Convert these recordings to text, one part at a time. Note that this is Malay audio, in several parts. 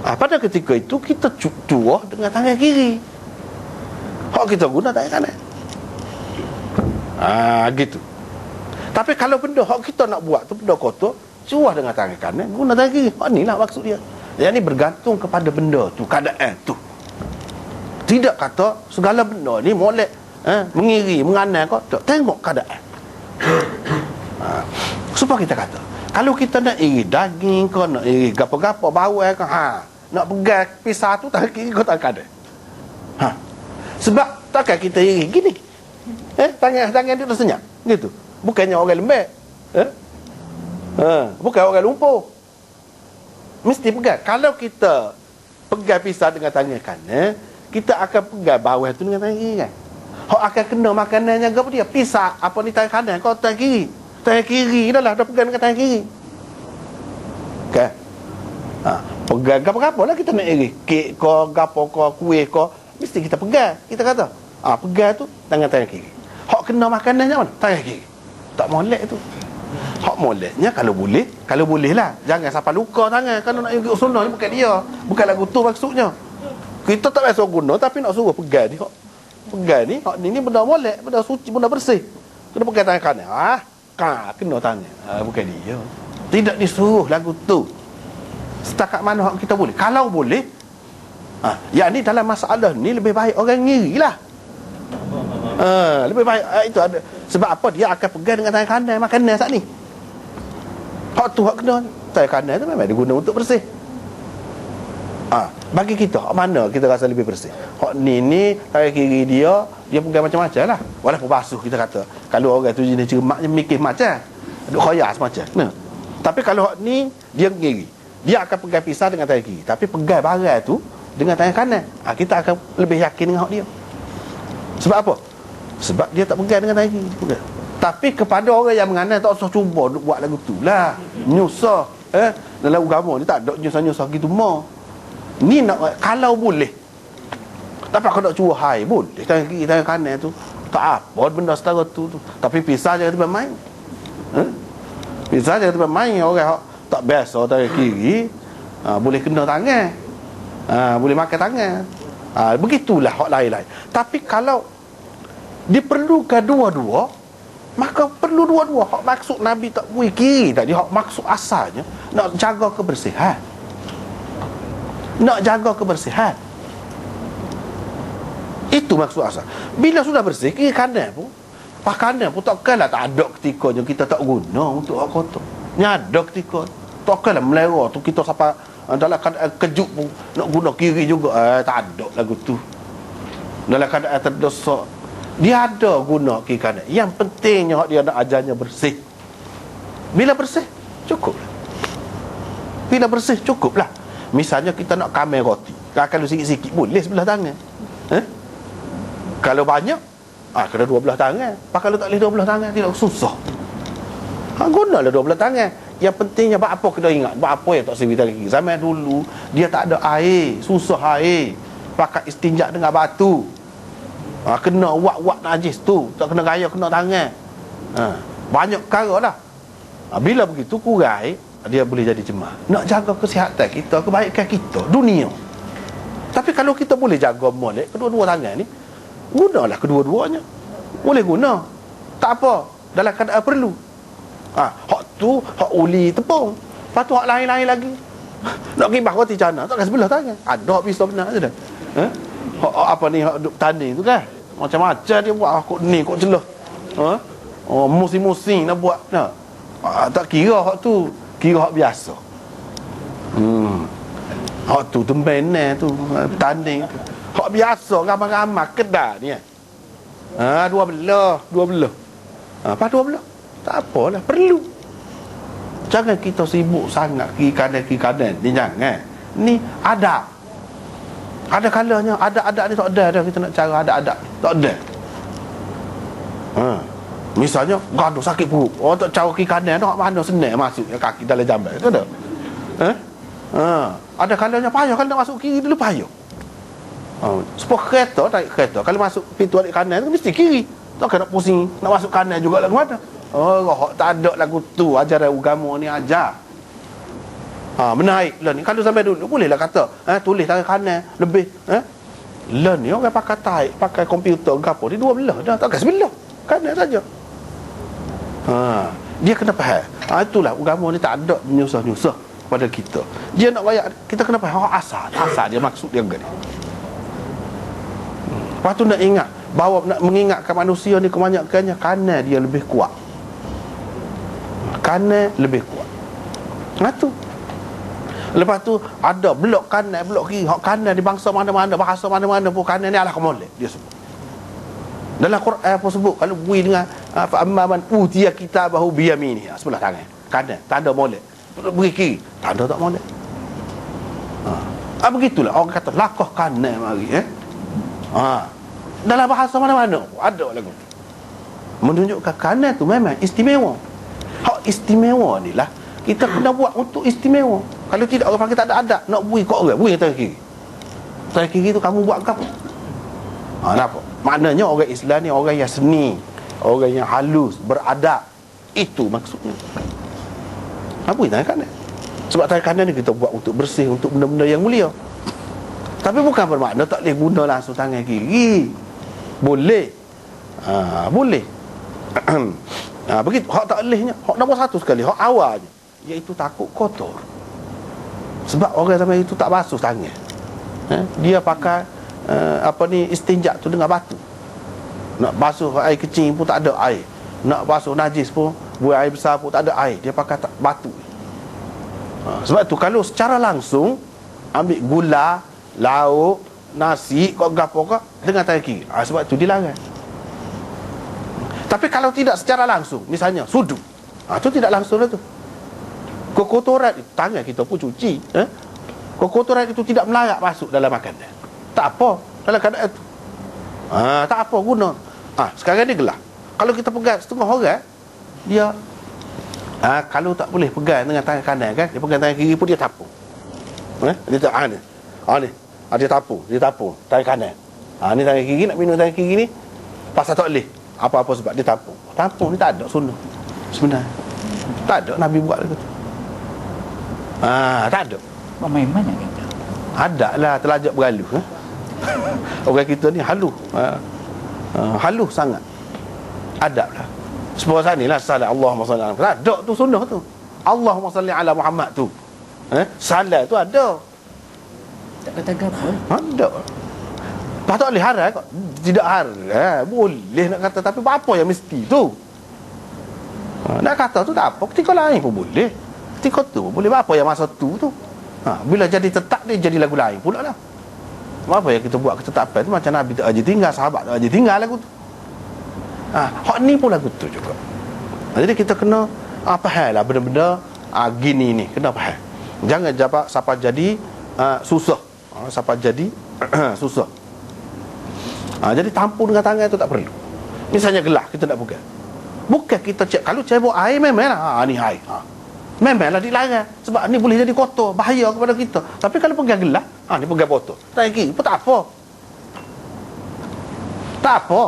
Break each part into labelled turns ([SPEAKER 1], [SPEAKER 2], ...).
[SPEAKER 1] Pada ketika itu kita tuah dengan tangan kiri, hak kita guna tangan kanan. Gitu. Tapi kalau benda hak kita nak buat tu benda kotor, cuah dengan tangan kanan, guna tangan kiri. Inilah maksud dia. Yang ni bergantung kepada benda tu, keadaan tu. Tidak kata segala benda ni molek mengiri, menganan kau, tengok keadaan. Supaya kita kata, kalau kita nak iri daging ke, nak iri gapo-gapo bawang ke, nak pegang pisah tu tangan kiri kau tangan kanan. Sebab takkan kita iri gini. Tangan dia dah senyap gitu. Bukannya orang lembek. Bukan orang lumpur. Mesti pegang. Kalau kita pegang pisah dengan tangan kanan, kita akan pegang bawah tu dengan tangan kiri kan. Hak akan kena makanannya apa dia? Pisah apa ni tangan kanan, kau tangan kiri. Tangan kiri dah pegang dengan tangan kiri. Kan? Pegang gapo-gapo lah kita nak iri. Kek ko, gapo ko, kuih ko, mesti kita pegang. Kita kata, pegang tu tangan kiri. Hak kena makanannya mana? Tangan kiri. Tak molek tu. Hak moleknya kalau boleh lah. Jangan sampai luka tangan. Kalau nak ikut sunnah ni bukan dia. Bukan lagu tu maksudnya. Kita tak biasa guna tapi nak suruh pegang ni. Hak pegang ni, hak ni benda molek, benda suci, benda bersih. Kena pegang tangan kanan. Kena tangan. Bukan dia. Tidak disuruh lagu tu. Setakat mana hak kita boleh. Kalau boleh, yang ni dalam masalah ni lebih baik orang ngiri lah. Lebih baik itu ada. Sebab apa? Dia akan pegang dengan tangan kanan makanan saat ni. Hak tu hak kena. Tangan kanan tu memang diguna untuk bersih. Bagi kita, hak mana kita rasa lebih bersih? Hak ni tangan kiri dia pegang macam-macam lah. Walaupun basuh kita kata. Kalau orang tu jenis cermaknya mikir macam duk khoyas macam. Tapi kalau hak ni dia kiri, dia akan pegang pisah dengan tangan kiri, tapi pegang barang tu dengan tangan kanan. Kita akan lebih yakin dengan hak dia. Sebab apa? Sebab dia tak pegang dengan tangan kiri. Pegang. Tapi kepada orang yang menganan, tak usah cuba buat lagu tu lah. Nyusah. Dalam agama ni tak ada nyusah-nyusah gitu mah. Ni nak kalau boleh. Tapi kalau nak cuba hai boleh. Tangan kiri, tangan kanan tu tak apa benda setara tu. Tapi pisah jangan tempat main. Pisah jangan tempat main. Orang tak biasa tangan kiri boleh kena tangan. Boleh makan tangan. Begitulah hak lain-lain. Tapi kalau diperlukan dua-dua, maka perlu dua-dua. Hak maksud Nabi tak boleh kiri tadi. Hak maksud asalnya nak jaga kebersihan. Nak jaga kebersihan. Itu maksud asal. Bila sudah bersih, kiri kanan pun, pas kanan pun takkanlah tak ada ketikanya kita tak guna untuk hak kotor. Ni ada ketika takkanlah melera tu kita sampai dalam keadaan kejut pun nak guna kiri juga. Tak ada lagu tu. Dalam keadaan terdesak, dia ada guna kiri kanan. Yang pentingnya dia nak ajarnya bersih. Bila bersih, cukuplah. Bila bersih, cukuplah. Misalnya kita nak kamar roti, kalau sikit-sikit boleh sebelah tangan. Kalau banyak, kena 12 tangan. Kalau tak boleh 12 tangan, tidak susah. Gunalah 12 tangan. Yang pentingnya buat apa kena ingat. Buat apa yang tak sebi lagi. Zaman dulu dia tak ada air, susah air. Pakai istinja dengan batu. Kena wak-wak najis tu, tak kena gaya kena tangan. Banyak perkara lah. Bila begitu kurang, dia boleh jadi jemaah. Nak jaga kesihatan kita, kebaikan kita, dunia. Tapi kalau kita boleh jaga molek kedua-dua tangan ni, gunalah kedua-duanya. Boleh guna. Tak apa, dalam keadaan perlu. Hak tu, hak uli tepung. Lepas tu hak lain-lain lagi. Nak kibah roti cana, takkan sebelah tangan. Ada hak pisau benar je dah. Hak apa ni, hak duk tanding tu kan. Macam-macam dia buat, kok ni, kok celah. Musim-musim nak buat. Tak kira hak tu, kira hak biasa. Hak tu tembenan tu, tanding tu. Hak biasa, ramai-ramai kedai ni. Dua belah. Apa dua belah? Tak apalah, perlu. Jangan kita sibuk sangat kiri kanan ni, jangan. Ni adab. Ada kalanya adab ni tak ada dah. Kita nak cara adab tak ada. Misalnya gaduh sakit perut, orang tak cara kiri kanan tu, mana senang masuk kaki dalam jamban tu ada. Ada kalanya payah kalau nak masuk kiri dulu payah. Sebab kereta kalau masuk pintu balik kanan tu mesti kiri. Tak nak pusing nak masuk kanan juga lah ke mana. Tak ada lagu tu. Ajaran agama ni ajar. Menaik lah ni. Kalau sampai dulu bolehlah kata tulis tangan kanan lebih. Lah ni orang pakai taik, pakai komputer ke apa, dia dua belah dah, takkan sebelah kanan saja. Dia kena faham. Itulah agama ni tak ada menyusah-nyusah pada kita. Dia nak bayar, kita kena faham asal dia, maksud dia ke ni. Lepas tu nak ingat bahawa nak mengingatkan manusia ni kebanyakannya kanan dia lebih kuat. Kanan lebih kuat. Tu. Lepas tu ada blok kanan, blok kiri. Hak kanan di bangsa mana-mana, bahasa mana-mana pun kanan ni adalah molek dia sebut. Dalam Quran apa sebut kalau bui dengan fa amman utiya kitabahu bi yamini, sebelah tangan kanan tak ada molek. Beri kiri tak ada tak molek. Begitulah orang kata lakoh kanan mari dalam bahasa mana-mana ada lagu menunjukkan kanan tu memang istimewa. Hak istimewa ni lah kita kena buat untuk istimewa. Kalau tidak orang panggil tak ada adab. Nak bui kau orang, bui tangan kiri. Tangan kiri tu kamu buat apa? Nampak? Maknanya orang Islam ni orang yang seni, orang yang halus, beradab. Itu maksudnya. Bui tangan kanan. Sebab tangan kanan ni kita buat untuk bersih, untuk benda-benda yang mulia. Tapi bukan bermakna tak boleh guna langsung tangan kiri. Boleh. Boleh. Begitu. Hak tak bolehnya. Hak nombor satu sekali. Hak awalnya. Iaitu takut kotor. Sebab orang zaman itu tak basuh tangan. Dia pakai istinjak tu dengan batu. Nak basuh air kecil pun tak ada air. Nak basuh najis pun, buang air besar pun tak ada air. Dia pakai batu. Sebab tu kalau secara langsung ambil gula, lauk, nasi, kok gapo kok dengan tangan kiri. Sebab tu dilarang. Tapi kalau tidak secara langsung, misalnya sudu. Tu tidak langsung lah tu. Kekotoran itu, tangan kita pun cuci. Kekotoran itu tidak melayak masuk dalam makanan. Tak apa dalam keadaan itu. Tak apa guna. Sekarang ni gelap. Kalau kita pegang setengah orang, dia kalau tak boleh pegang dengan tangan kanan kan, dia pegang tangan kiri pun dia tapung. Dia tak ni. Dia tapung tangan kanan. Ni tangan kiri, nak minum tangan kiri ni pasal tak boleh. Apa-apa sebab dia tapung. Tapung ni tak ada sunnah sebenarnya. Tak ada Nabi buat gitu. Tak ada.
[SPEAKER 2] Main-main kita.
[SPEAKER 1] Ada lah terlajak berhalus. Orang kita ni halus. Halus sangat. Adab lah. Sebuah sana lah salat Allahumma salli ala Muhammad. Ada tu sunnah tu. Allahumma salli ala Muhammad tu. Salat tu ada.
[SPEAKER 2] Tak kata apa?
[SPEAKER 1] Ada. Tak boleh haram kok. Tidak haram. Boleh nak kata, tapi apa yang mesti tu? Nak kata tu tak apa. Ketika lain pun boleh. Ketika tu boleh. Apa yang masa tu? Bila jadi tetap dia jadi lagu lain pula lah. Apa yang kita buat ketetapan tu macam Nabi tak aja tinggal, sahabat tak aja tinggal lagu tu. Hak ni pun lagu tu juga. Jadi kita kena faham lah benda-benda gini ni. Kena faham. Jangan siapa jadi susah. Siapa jadi susah. Jadi tampung dengan tangan tu tak perlu. Misalnya gelas kita nak pegang. Bukan kita cek. Kalau cebok air memanglah ni air. Memanglah dilarang. Sebab ni boleh jadi kotor, bahaya kepada kita. Tapi kalau pegang gelas, ni pegang botol. Tangan kiri pun tak apa. Tak apa.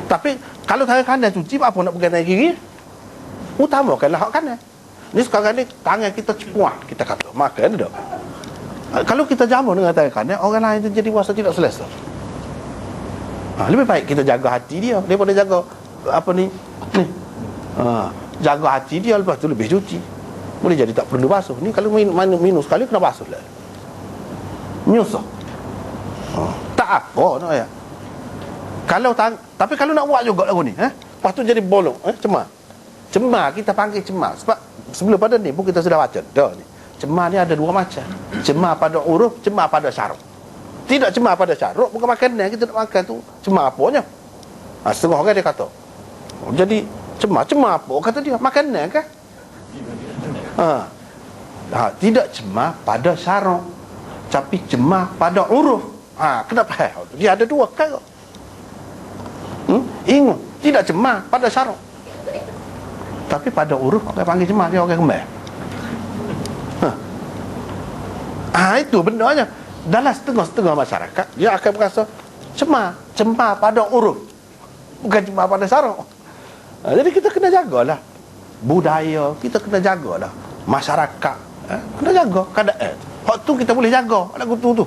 [SPEAKER 1] Tapi kalau tangan kanan cuci, apa nak pegang tangan kiri? Utamakanlah hak kanan. Ni sekarang ni tangan kita cepuah, kita kata. Makan tak? Kalau kita jamu dengan tangan kanan, orang lain tu jadi rasa tidak selesa. Lebih baik kita jaga hati dia daripada jaga jaga hati dia, lepas tu lebih cuci. Boleh jadi tak perlu basuh. Ni kalau minum sekali kena basuh lah. Nyusah. Tak apa nak ya. Tapi kalau nak buat juga lagu ni, lepas tu jadi bolong, cemar kita panggil cemar. Sebab sebelum pada ni pun kita sudah baca dah ni. Cemar ni ada dua macam. Cemar pada huruf, cemar pada syaruk. Tidak cemar pada syaruk, bukan makanan kita nak makan tu. Cemar apanya? Setengah orang dia kata. Jadi cemar apa? Kata dia makanan kan? Tidak cemar pada syaruk, tapi cemar pada huruf. Kenapa? Dia ada dua kan? Ingat, tidak cemar pada syaruk, tapi pada huruf orang panggil cemar, dia orang kembar. Itu benarnya. Dalam setengah-setengah masyarakat dia akan berasa cemar pada huruf, bukan cemar pada syaruk. Jadi kita kena jagalah budaya, kita kena jagalah masyarakat Kena jaga keadaan. Hak tu kita boleh jaga lagu tu.